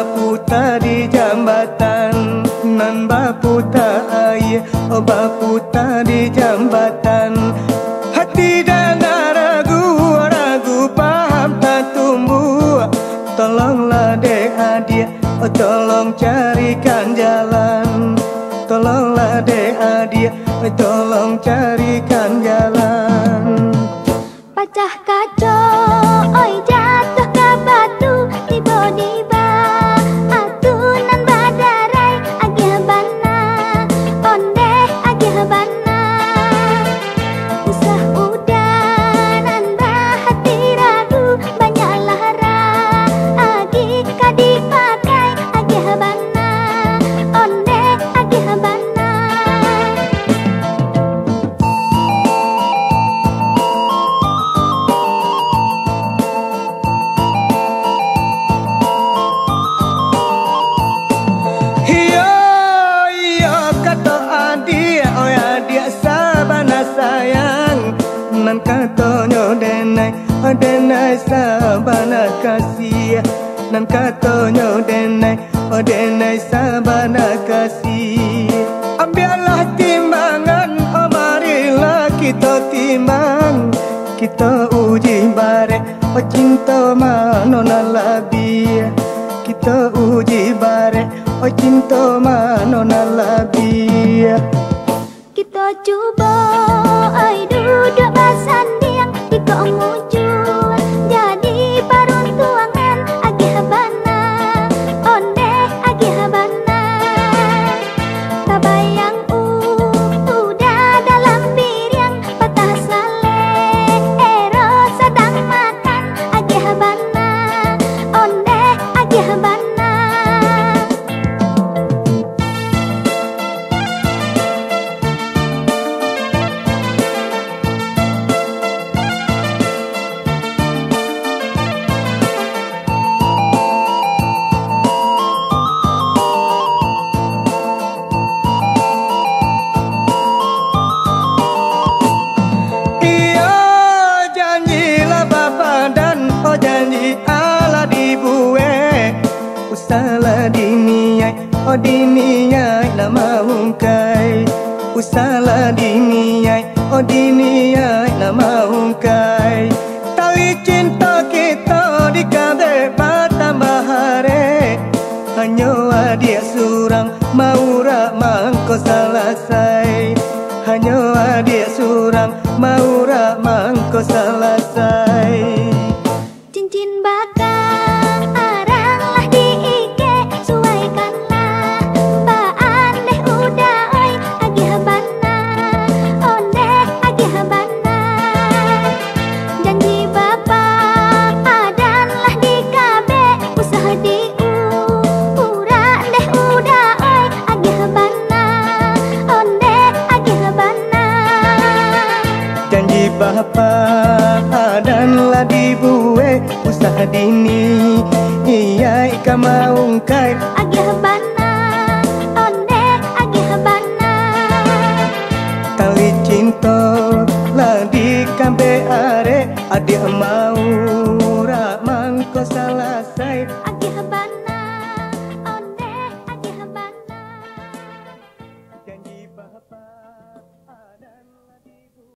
baputa di jambatan, nan baputa ayah, oh baputa di jambatan. Hati dan ragu paham tak tumbuh. Tolonglah dek adia, oh tolong carikan jalan. Tolonglah dek adia, oh tolong carikan jalan. Pecah kaca, oi jatuh ke batu, tiba-tiba atunan badarai agih bana, onde agih bana. Usah udanan hati ragu, banyak lara agi kadi pakai agih bana, onde agih bana. Nan katonyo denai sabana kasih. Nan katonyo denai sabana kasih. Ambillah timbangan, oh marilah kita timbang. Kita uji bare, oh cinta manona labi. Kita uji bare, oh cinta manona labi. Kita coba ai duduk bersanding di penghujung, jadi peruntungan agih bana, onde agih bana. Tabayang udah dalam piring, patah saleh ero sedang makan agih bana, onde agih bana. Janji ala dibuat, usalah diniai, oh diniai nama hungkai. Usalah diniai, oh diniai nama hungkai. Tali cinta kita di kabeh tambah hari. Hanya adia surang maura mangko selesai. Hanya adia surang maura mangko selesai. Cincin bakang aranglah diike, suaikanlah baan deh udah oi agih bana, onde agih bana. Janji bapak adanlah di kabe, usah diura deh udah oi agih bana, onde agih bana. Janji bapak adanlah dibuat, usaha dini iya ika maungkai agih bana, onde agih bana. Tali cinta lah di kambe are adik mau